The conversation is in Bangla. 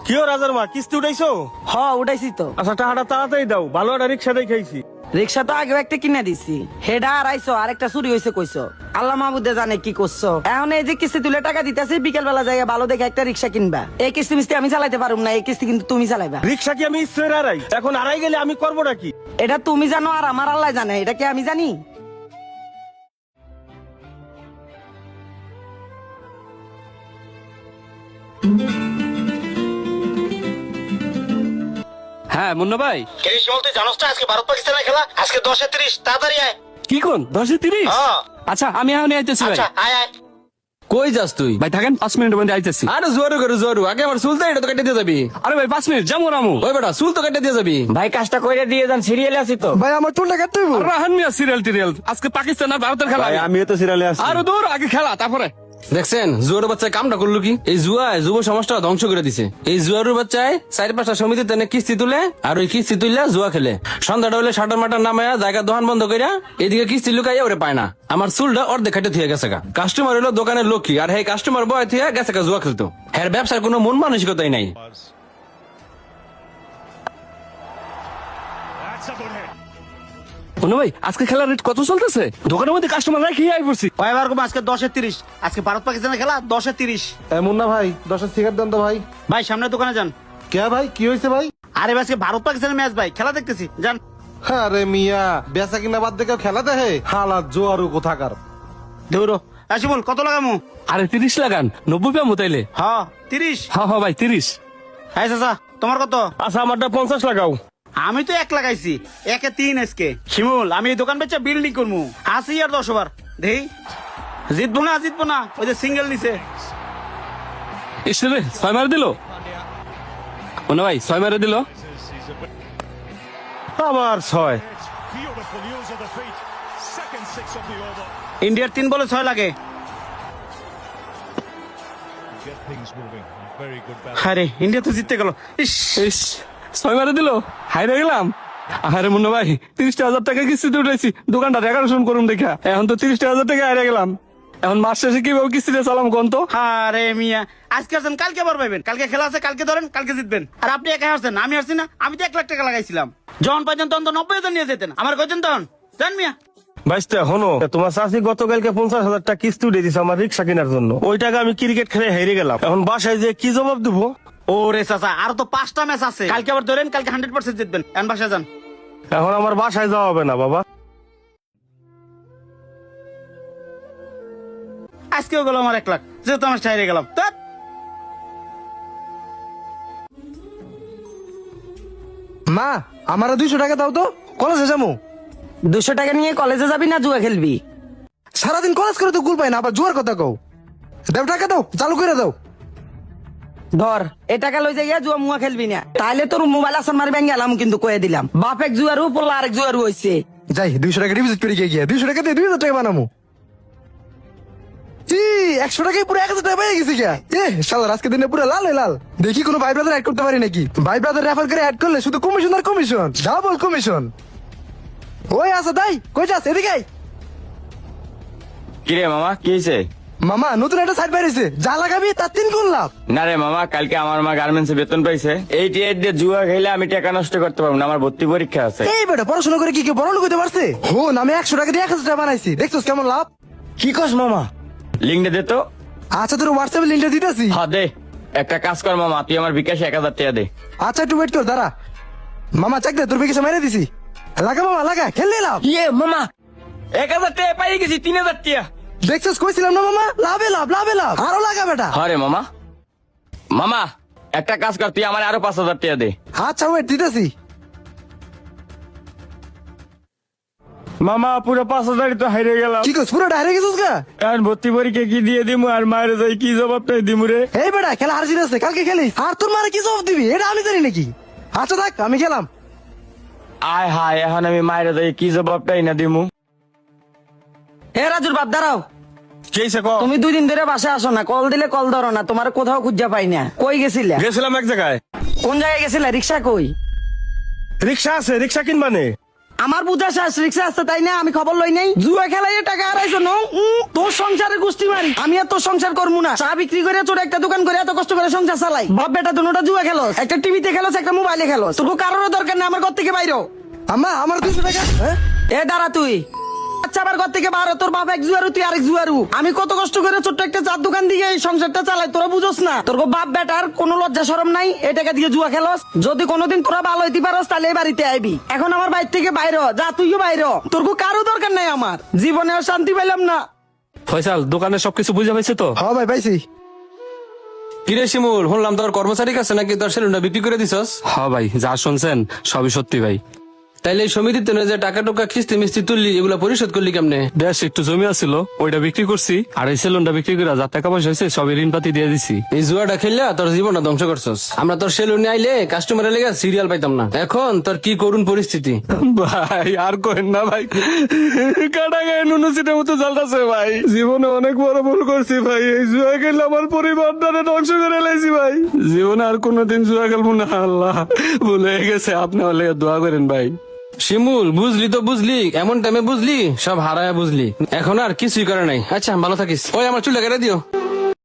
কিও রাজার মা কিস্তি উঠাইছো? উঠাইছি তো। আচ্ছা টাকাটা তাড়াতাড়ি দাও, ভালো একটা রিক্সা দেখাইছি। রিক্সা তো আগেও একটা কিনে দিছি, হেডা আড়াইশো, আর একটা চুরি হয়েছে কইছো। আল্লাহ মাহবুদে জানে কি করছো। এখন এই যে কিস্তি তুলে টাকা দিতেছি, বিকেল বেলা যাই ভালো দেখে একটা রিক্সা কিনবা। এই কিস্তি মিস্তি আমি চালাইতে পারুম না, এই কিস্তি কিন্তু তুমি চালাইবা। রিক্সা কি আমি ইচ্ছে আড়াই? এখন আড়াই গেলে আমি করবো নাকি? এটা তুমি জানো আর আমার আল্লাহ জানে, এটা কি আমি জানি? হ্যাঁ মুন্না ভাই, তুই জানোস না আজকে ভারত পাকিস্তানের খেলা? আজকে 10-30, তাড়াতাড়ি আয়। কি কোন 10-30? হ্যাঁ। আচ্ছা আমি এখন আইতেছি ভাই। আচ্ছা আয় আয়। কই যাস তুই? ভাই থাকেন 5 মিনিটের মধ্যে আইতেছি। আরে জোয়ারু করে জোয়ারু, আগে আমার চুল তো এটা তো কেটে দিয়ে যাবি। আরে ভাই 5 মিনিট যাবো রামু। ওই বেটা চুল তো কেটে দিয়ে যাবি। ভাই কাজটা কইরে দিয়ে যান, সিরিয়ালে আছি তো। ভাই আমার চুলটা কাটতে হইব। রাহান মিয়া সিরিয়াল টিরিয়াল, আজকে পাকিস্তান আর ভারতের খেলা। আমিও তো সিরিয়ালে আছি। আরো দূর আগে খেলা তারপরে। দেখছেন জুয়ার বাচ্চায় কামটা করলো কি? এই জুয়ায় যুব সমাজটা ধ্বংস করে দিছে। এই জুয়ারুর বাচ্চায় 4-5টা সমিতিতে এনে কিস্তি তুলে, আর ওই কিস্তি তুললে জুয়া খেলে। সন্ধ্যাটা হলে শাটার মাটার নামায়া জায়গা দোকান বন্ধ করিয়া এদিকে কিস্তি লুকাইয়া ওরে পায় না। আমার চুলটা অর্ধেক খাটে থিয়ে গেছে গা। কাস্টমার হলো দোকানের লক্ষ্মী, আর এই কাস্টমার বয় থিয়া গেছে গা জুয়া খেলতো। হ্যাঁ ব্যবসার কোনো মন মানসিকতাই নাই। মুন্না ভাই আজকে খেলার রেট কত চলতেছে? দোকানের মধ্যে কাস্টমার রাখি আই পড়ছি। কয়বার কম আজকে 10-30, আজকে ভারত পাকিস্তানের খেলা 10-30। মুন্না ভাই 10 সিগারেট দেন তো ভাই। ভাই সামনে দোকানে যান। কে ভাই কি হয়েছে ভাই? আরে ভাই আজকে ভারত পাকিস্তানের ম্যাচ ভাই, খেলা দেখতেছি যান। আরে মিয়া বেচা কিনা বাদ দেখে খেলা দেখে হালাত জোয়ারু কোথাকার। ধরো শিমুল কত লাগামু? আরে 30 লাগান, 90 পামু তাইলে। হ্যাঁ 30। হ্যাঁ হ্যাঁ ভাই 30। হ্যাঁ চাচা তোমার কত? আচ্ছা আমারটা 50 লাগাও। আমি তো 1 লাগাইছি, 1-3 আজকে। শিমুল আমি এই দোকান বেচা বিল্ডিং করবো, 80 আর 10 ওভার দেই। জিতবো না, ওই যে সিঙ্গেল নিছে। এসে রে 6 মারে দিল। মুন্না ভাই 6 মারে দিল। আবার 6। ইন্ডিয়ার 3 বলে 6 লাগে। আরে ইন্ডিয়া তো জিততে গেল। ইস ইস 6 মারে দিল, হাইরে গেলাম। আরে মুন্না ভাই 30,000 টাকা কিস্তিতে উঠাইছি, দোকানটা দেখাশোন করুন দেখা। এখন তো 30,000 টাকা হারিয়ে গেলাম। এখন মাস শেষে কিভাবে কিস্তিতে চালাম কোন তো? আরে মিয়া আজকে আসেন কালকে আবার পাইবেন। কালকে খেলা আছে, কালকে ধরেন, কালকে জিতবেন। আর আপনি একা হারছেন, আমি হারছি না। আমি তো 1 লাখ টাকা লাগাইছিলাম। যখন পাইতেন তখন তো 90,000 নিয়ে যেতেন। আমার কইতেন তখন জান মিয়া। বাইশটা হনো, তোমার চাষি গতকালকে 50,000 টাকা কিস্তি উঠে দিছে আমার রিক্সা কেনার জন্য। ওই টাকা আমি ক্রিকেট খেলে হেরে গেলাম। এখন বাসায় যে কি জবাব দেবো? ওরে চাচা আর তো 5টা ম্যাচ আছে, কালকে আবার ধরেন, কালকে 100% জিতবেন। এখন বাসায় যান। এখন আমার বাসায় যাওয়া হবে না বাবা। আজকেও গেল আমার 1 লাখ, যেহেতু আমার হেরে গেলাম। ধ্যাৎ। মা আমার 200 টাকা দাও তো, কলেজে যাবো। 200 টাকা নিয়ে কলেজে যাবি না জুয়া খেলবি? সারাদিন কলেজ করে তো গুল পাই না, আবার জোয়ার কথা কও। দাও টাকা দাও, চালু করে দাও। ধর এ টাকা লই যাইয়া জুয়া মুয়া খেলবি না, তাইলে তোর মোবাইল আসন মারি ব্যাঙ্গে গেলাম কিন্তু কয়ে দিলাম। বাপ এক জুয়ারু পড়লা আরেক জুয়ারু হইছে। যাই 200 টাকা ডিপোজিট করে গিয়ে 200 টাকা দিয়ে 2000 টাকা বানামু। 100 টাকায় পুরো 1000 টাকা পেয়ে গেছি গা। শালার আজকে দিনে পুরো লাল লাল। দেখি কোনো ভাই ব্রাদার অ্যাড করতে পারি নাকি? ভাই ব্রাদার রেফার করে অ্যাড করলে শুধু কমিশন আর কমিশন, ডাবল কমিশন। ওই আসা দাই কই যাস? এদিকে আয়। কিরে মামা কি হয়েছে? মামা নতুন একটা সাইট বাইরেছে, যা লাগাবি তার 3 গুণ লাভ। না রে মামা, কালকে আমার মা গার্মেন্টসে বেতন পাইছে। এই টিয়ার দিয়ে জুয়া খেলে আমি টাকা নষ্ট করতে পারবো না, আমার ভর্তি পরীক্ষা আছে। এই বেটা পড়াশোনা করে কি কেউ বড় লোক হতে পারছে? হন আমি 100 টাকা দিয়ে 1000 টাকা বানাইছি, দেখছস কেমন লাভ? কি কস মামা? লিঙ্কটা দে তো। আচ্ছা তোর হোয়াটসঅ্যাপে লিংকটা দিতেছি। হ্যাঁ দে। একটা কাজ কর মামা, তুই আমার বিকাশে 1000 টাকা দে। আচ্ছা একটু ওয়েট কর, দাঁড়া। মামা চেক দে, তোর বিকেশে মেরে দিছি। লাগা মামা লাগা, খেললে লাভ। ইয়ে মামা 1000 টাকা পাই গেছি, 3000 টাকা। দেখছস কইছিলাম না মামা, লাভে লাভ লাভে লাভ। আরো লাগা বেটা। হ্যাঁ রে মামা। মামা একটা কাজ কর, তুই আমার আরো 5000 টাকা দে। আচ্ছা ওয়েট দিতেছি। মামা পুরো 5,000 তো হারিয়ে গেলাম। কি কস পুরো ডাইরে গেছিস গা? এখন ভর্তি পরীক্ষা কি দিয়ে দিমু আর মায়ের যাই কি জবাবটাই দিমু রে? এই বেটা খেলা হারজিত আছে, কালকে খেলিস। আর তোর মারে কি জবাব দিবি এটা আমি জানি নাকি? আচ্ছা দেখ আমি খেলাম। আয় হায়, এখন আমি মায়ের যাই কি জবাবটাই না দিমু। হে রাজুর বাপ দাঁড়াও। কি হইছে ক? তুমি 2 দিন ধরে বাসায় আসো না, কল দিলে কল ধরো না, তোমার কোথাও খুঁজা পাই না। কই গেছিলা? গেছিলাম এক জায়গায়। কোন জায়গায় গেছিলা? রিক্সা কই? রিক্সা আছে, রিক্সা কিনবানে। আমার বুঝা শেষ রিক্সা আছে তাই না আমি খবর লই নাই জুয়া খেলায় টাকা হারাইছো ন তোর সংসারে গোষ্ঠী মারি আমি আর তোর সংসার করবো না চা বিক্রি করে তোর একটা দোকান করে এত কষ্ট করে সংসার চালাই বাপ বেটা দুটোটা জুয়া খেলো একটা টিভিতে খেলো একটা মোবাইলে খেলো তোর কারোর দরকার নেই আমার ঘর থেকে বাইরো আম্মা আমার 200 টাকা হ্যাঁ? এ দাঁড়া তুই আচ্ছা আবার ঘর থেকে বারো তোর বাপ এক জুয়ারু তুই আরেক জুয়ারু আমি কত কষ্ট করে ছোট্ট একটা চার দোকান দিয়ে এই সংসারটা চালাই তোরা বুঝোস না তোর বাপ বেটার কোনো লজ্জা শরম নাই এই টাকা দিয়ে জুয়া খেলোস যদি কোনোদিন তোরা ভালো হইতে পারস তাহলে এই বাড়িতে আইবি এখন আমার বাড়ি থেকে বাইর হ। যা তুইও বাইর হ। তোর কারো দরকার নাই আমার জীবনেও শান্তি পাইলাম না ফয়সাল দোকানে সবকিছু বুঝে পাইছে তো? হ্যাঁ ভাই পাইছি। কিরে শিমুল শুনলাম তোর কর্মচারী কাছে নাকি তোর সেলুনটা বিক্রি করে দিছস? হ্যাঁ ভাই যা শুনছেন সবই সত্যি ভাই। তাইলে এই সমিতিতে না যে টাকা টুকা কিস্তি মিস্তি তুললি এগুলা পরিশোধ করলি কেমনে? দেশ একটু জমি আছিল ওইটা বিক্রি করছি আর এই সেলুনটা বিক্রি করে যা টাকা পয়সা হয়েছে সবই ঋণ পাতি দিয়ে দিছি। এই জুয়াটা খেললা তোর জীবনটা ধ্বংস করছস। আমরা তোর সেলুনে আইলে কাস্টমারের লেগে সিরিয়াল পাইতাম না। এখন তোর কি করুন পরিস্থিতি। ভাই আর করেন না ভাই, কাটা গায়ে নুন সিটের মতো জ্বলতেছে ভাই। জীবনে অনেক বড় ভুল করছি ভাই, এই জুয়া খেলে আমার পরিবারটারে ধ্বংস করে লাইছি ভাই। জীবনে আর কোনোদিন জুয়া খেলবো না, আল্লাহ ভুলে গেছে। আপনি হলে দোয়া করেন ভাই। শিমুল বুঝলি তো বুঝলি, এমন টাইমে বুঝলি সব হারায় বুঝলি, এখন আর কিছুই করে নাই। আচ্ছা ভালো থাকিস। ওই আমার চুলে কেটে দিও।